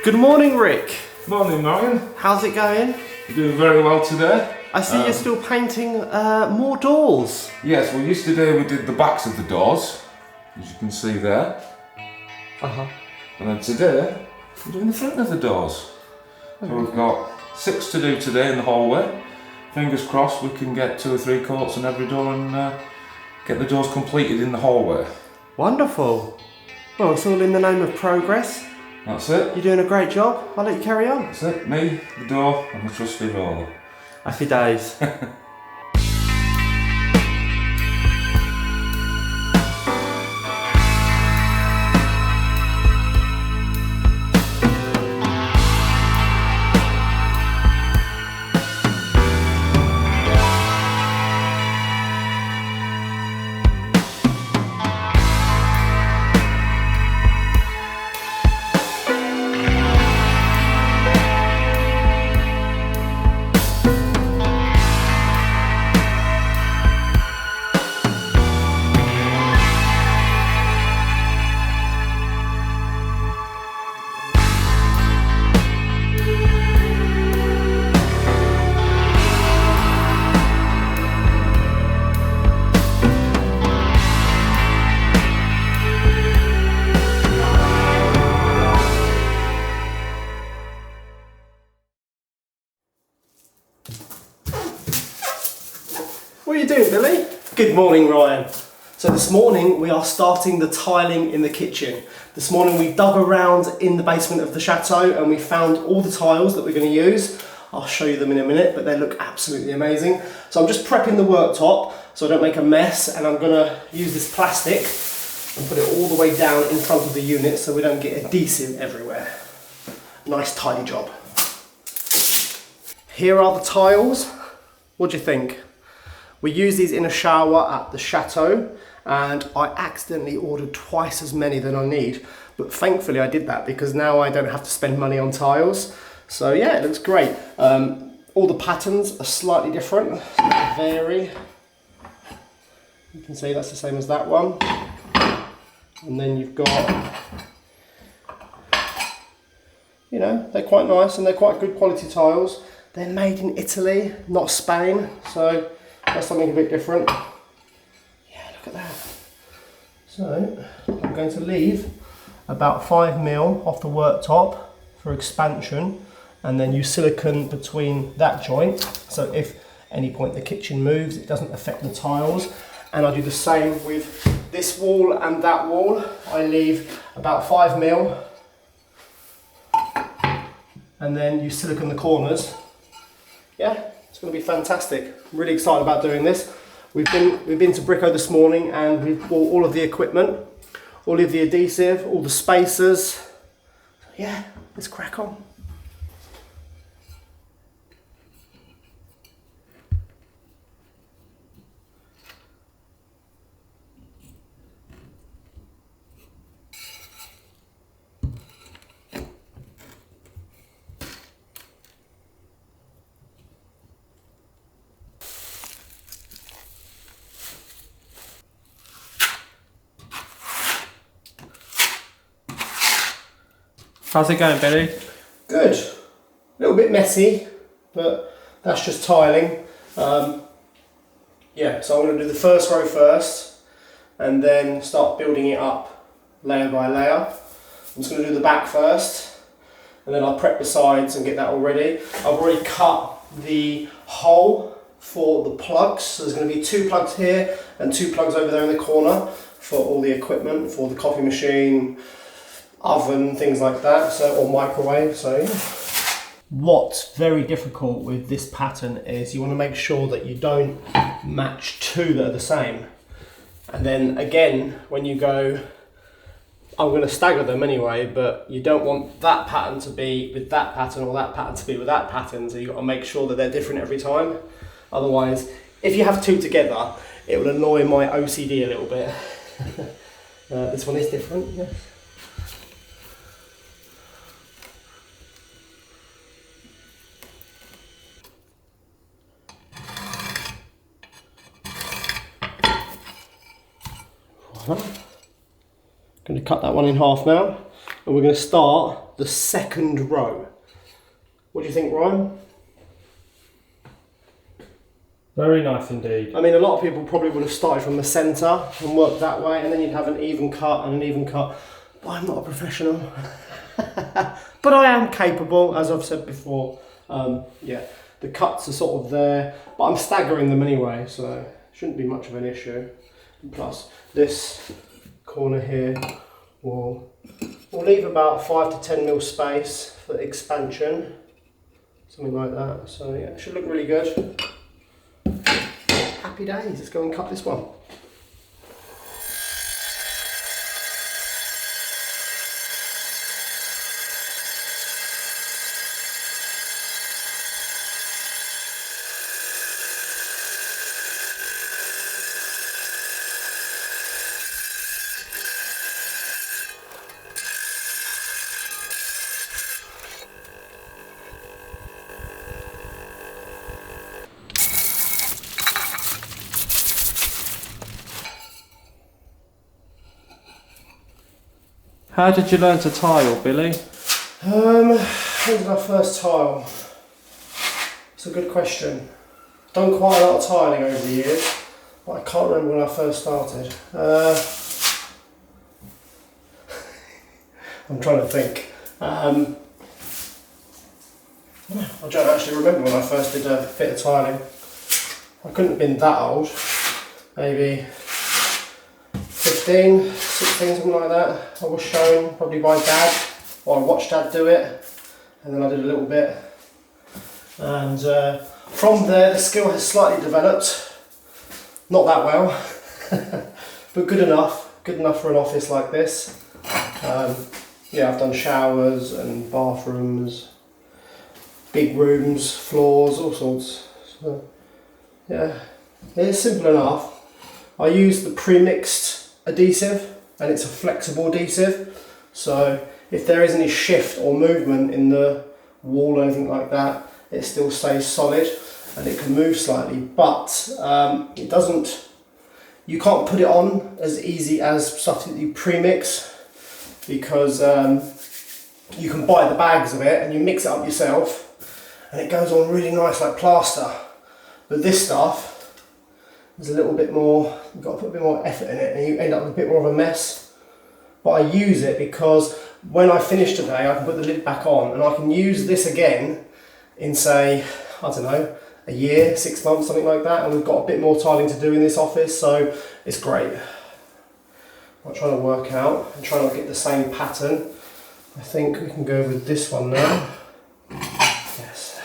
Good morning, Rick. Morning, Marion. How's it going? You're doing very well today. I see you're still painting more doors. Yes, well yesterday we did the backs of the doors, as you can see there. And then today, we're doing the front of the doors. So we've got 6 to do today in the hallway. Fingers crossed we can get 2 or 3 coats on every door and get the doors completed in the hallway. Wonderful. Well, it's all in the name of progress. That's it. You're doing a great job. I'll let you carry on. That's it. Me, the door, and the trusty roller. Happy days. What are you doing, Billy? Good morning, Ryan. So this morning we are starting the tiling in the kitchen. This morning we dug around in the basement of the chateau and we found all the tiles that we're going to use. I'll show you them in a minute, but they look absolutely amazing. So I'm just prepping the worktop so I don't make a mess, and I'm going to use this plastic and put it all the way down in front of the unit so we don't get adhesive everywhere. Nice tidy job. Here are the tiles. What do you think? We use these in a shower at the chateau, and I accidentally ordered twice as many than I need, but thankfully I did that because now I don't have to spend money on tiles. So yeah, it looks great. All the patterns are slightly different, so they vary. You can see that's the same as that one. And then you've got, you know, they're quite nice and they're quite good quality tiles. They're made in Italy, not Spain, so that's something a bit different. Yeah, look at that. So I'm going to leave about 5mm off the worktop for expansion, and then use silicone between that joint, so if any point the kitchen moves, it doesn't affect the tiles. And I do the same with this wall and that wall. I leave about 5mm and then use silicone the corners. Yeah, it's going to be fantastic. I'm really excited about doing this. We've been to Brico this morning and we've bought all of the equipment, all of the adhesive, all the spacers. Yeah, let's crack on. How's it going, Billy? Good. A little bit messy, but that's just tiling. Yeah, so I'm going to do the first row first and then start building it up layer by layer. I'm just going to do the back first and then I'll prep the sides and get that all ready. I've already cut the hole for the plugs. So there's going to be 2 plugs here and 2 plugs over there in the corner for all the equipment, for the coffee machine, oven, things like that, so, or microwave. So yeah. What's very difficult with this pattern is you want to make sure that you don't match 2 that are the same, and then again when you go, I'm going to stagger them anyway, but you don't want that pattern to be with that pattern or that pattern to be with that pattern, so you've got to make sure that they're different every time. Otherwise, if you have 2 together, it will annoy my OCD a little bit. This one is different, yeah. Going to cut that one in half now, and we're going to start the second row. What do you think, Ryan? Very nice indeed. I mean, a lot of people probably would have started from the centre and worked that way, and then you'd have an even cut and an even cut. But I'm not a professional. But I am capable, as I've said before. Yeah, the cuts are sort of there, but I'm staggering them anyway, so it shouldn't be much of an issue. And plus, this corner here will leave about 5 to 10 mil space for expansion, something like that. So yeah, it should look really good. Happy days, let's go and cut this one. How did you learn to tile, Billy? When did I first tile? It's a good question. Done quite a lot of tiling over the years, but I can't remember when I first started. I'm trying to think. I don't actually remember when I first did a bit of tiling. I couldn't have been that old. Maybe 15, 16, something like that. I was shown probably by Dad, or I watched Dad do it, and then I did a little bit. And from there, the skill has slightly developed. Not that well, but good enough for an office like this. Yeah, I've done showers and bathrooms, big rooms, floors, all sorts. So, yeah, it's simple enough. I use the pre-mixed adhesive, and it's a flexible adhesive. So if there is any shift or movement in the wall or anything like that, it still stays solid and it can move slightly, but it doesn't, you can't put it on as easy as stuff that you pre-mix, because you can buy the bags of it and you mix it up yourself and it goes on really nice like plaster. But this stuff is a little bit more, you've got to put a bit more effort in it and you end up with a bit more of a mess. But I use it because when I finish today I can put the lid back on and I can use this again in, say, I don't know, a year, 6 months, something like that, and we've got a bit more tiling to do in this office, so it's great. I'm trying to work out and trying to get the same pattern. I think we can go with this one now. Yes.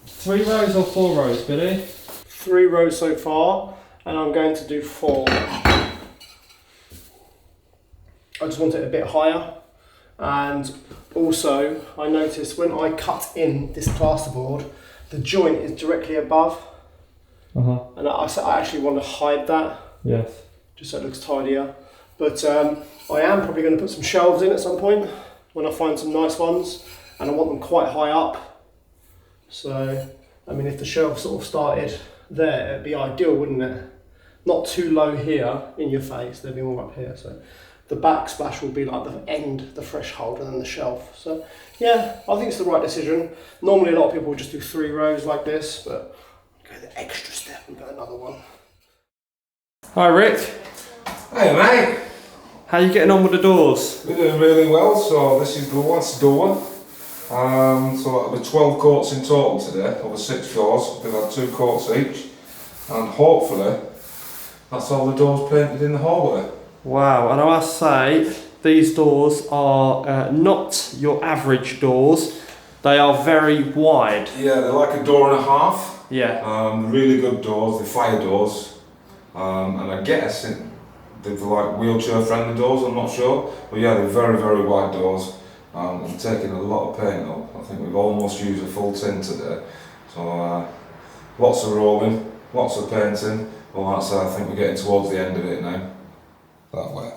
3 rows or 4 rows, Billy? 3 rows so far, and I'm going to do 4. I just want it a bit higher, and also I noticed when I cut in this plasterboard, the joint is directly above, and I actually want to hide that. Yes. Just so it looks tidier. But I am probably going to put some shelves in at some point when I find some nice ones, and I want them quite high up. So, I mean, if the shelves sort of started there, it'd be ideal, wouldn't it? Not too low here in your face, they'd be more up here. So the backsplash will be like the end, the threshold, and then the shelf. So yeah, I think it's the right decision. Normally a lot of people would just do 3 rows like this, but go the extra step and go another one. Hi Rick. Hey mate, How are you getting on with the doors? we're doing really well. So this is the last door. So that'll be 12 coats in total today, over 6 floors. We've had 2 coats each, and hopefully that's all the doors painted in the hallway. Wow, and I must say, these doors are not your average doors. They are very wide. Yeah, they're like a door and a half. Yeah. Really good doors, they're fire doors. And I guess they're like wheelchair friendly doors, I'm not sure. But yeah, they're very, very wide doors. I'm taking a lot of paint up. I think we've almost used a full tin today. So lots of rolling, lots of painting. Well, that's, I think we're getting towards the end of it now. That way.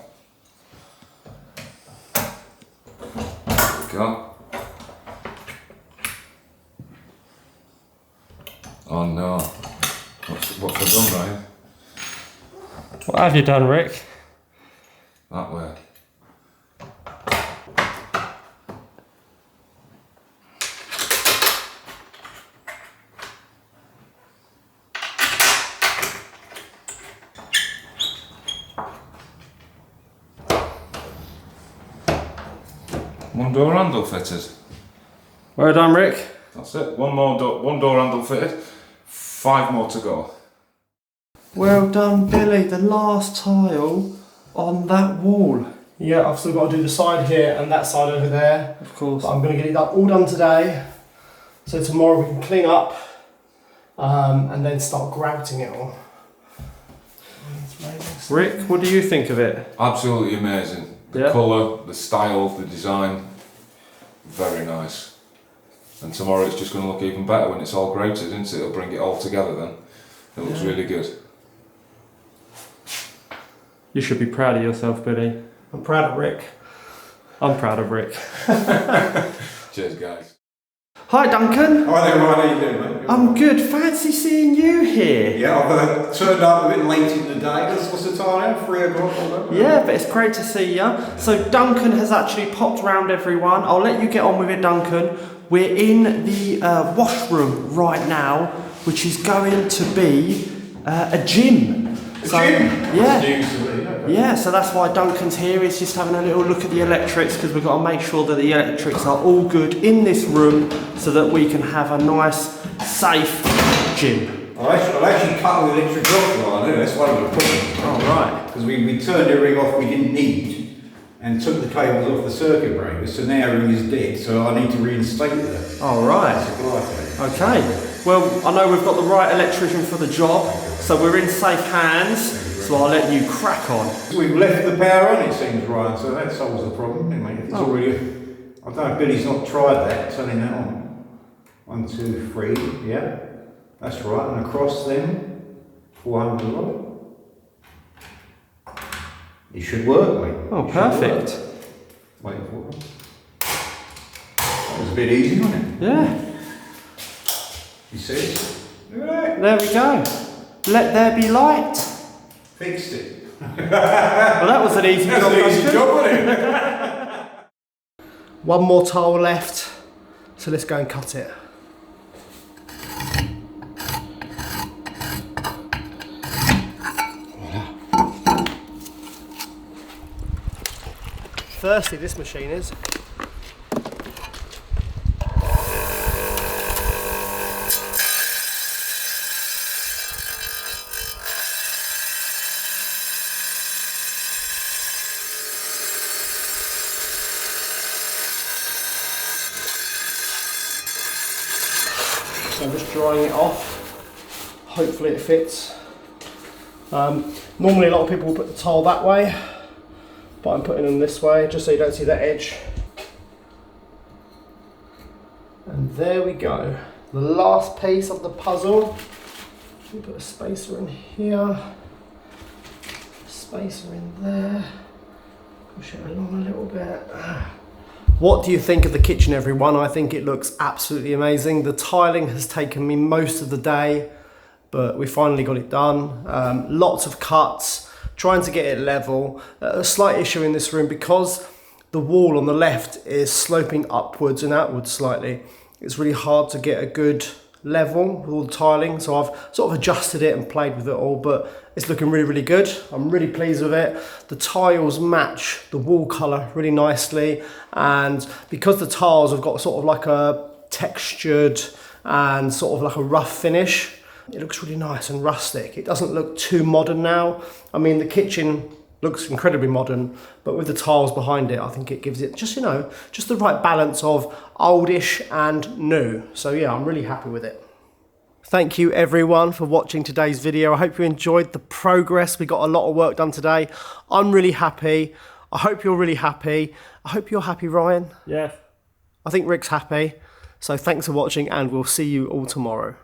There we go. Oh no. What's I done, Ryan? What have you done, Rick? That way. one door handle fitted. Well done, Rick. That's it. One door handle fitted. 5 more to go. Well done, Billy. The last tile on that wall. Yeah, I've still got to do the side here and that side over there. Of course. But I'm going to get it all done today. So tomorrow we can clean up and then start grouting it all. Rick, what do you think of it? Absolutely amazing. The colour, the style, the design, very nice. And tomorrow it's just going to look even better when it's all grouted, isn't it? It'll bring it all together then. It looks really good. You should be proud of yourself, Billy. I'm proud of Rick. I'm proud of Rick. Cheers, guys. Hi, Duncan. Hi there, Ryan. How you doing, mate? I'm good. Fancy seeing you here. Yeah, I've turned up a bit late in the day. What's the time now? 3 o'clock or whatever? Yeah, but it's great to see you. So Duncan has actually popped round, everyone. I'll let you get on with it, Duncan. We're in the washroom right now, which is going to be a gym. A gym? Yeah. That's news to me, okay. Yeah, so that's why Duncan's here. He's just having a little look at the electrics because we've got to make sure that the electrics are all good in this room so that we can have a nice, safe gym. I'll actually cut the electric off, Ryan. That's one of the problems. Oh, right. Because we turned everything off we didn't need and took the cables off the circuit breaker, so now everything is dead, so I need to reinstate that. All right. Okay. Well, I know we've got the right electrician for the job, so we're in safe hands, so I'll let you crack on. We've left the power on, it seems, Ryan, so that solves the problem, anyway. It's already, I don't know if Billy's not tried that, turning that on. 1, 2, 3, yeah. That's right, and across then, 400 volt. It should work, mate. Oh, perfect. Wait for it. That was a bit easy, wasn't it? Yeah. You see? Look at that. There we go. Let there be light. Fixed it. Well, that was an easy job. That's an easy job, wasn't it? One more tile left, so let's go and cut it. Thirsty this machine is. So I'm just drying it off. Hopefully it fits. Normally a lot of people will put the tile that way, but I'm putting them this way just so you don't see that edge. And there we go. The last piece of the puzzle. We put a spacer in here, spacer in there, push it along a little bit. What do you think of the kitchen, everyone? I think it looks absolutely amazing. The tiling has taken me most of the day, but we finally got it done. Lots of cuts, trying to get it level. A slight issue in this room because the wall on the left is sloping upwards and outwards slightly. It's really hard to get a good level with all the tiling, so I've sort of adjusted it and played with it all, but it's looking really, really good. I'm really pleased with it. The tiles match the wall colour really nicely, and because the tiles have got sort of like a textured and sort of like a rough finish, it looks really nice and rustic. It doesn't look too modern now. I mean, the kitchen looks incredibly modern, but with the tiles behind it, I think it gives it just, you know, just the right balance of oldish and new. So yeah, I'm really happy with it. Thank you everyone for watching today's video. I hope you enjoyed the progress. We got a lot of work done today. I'm really happy. I hope you're really happy. I hope you're happy, Ryan. Yeah. I think Rick's happy. So thanks for watching, and we'll see you all tomorrow.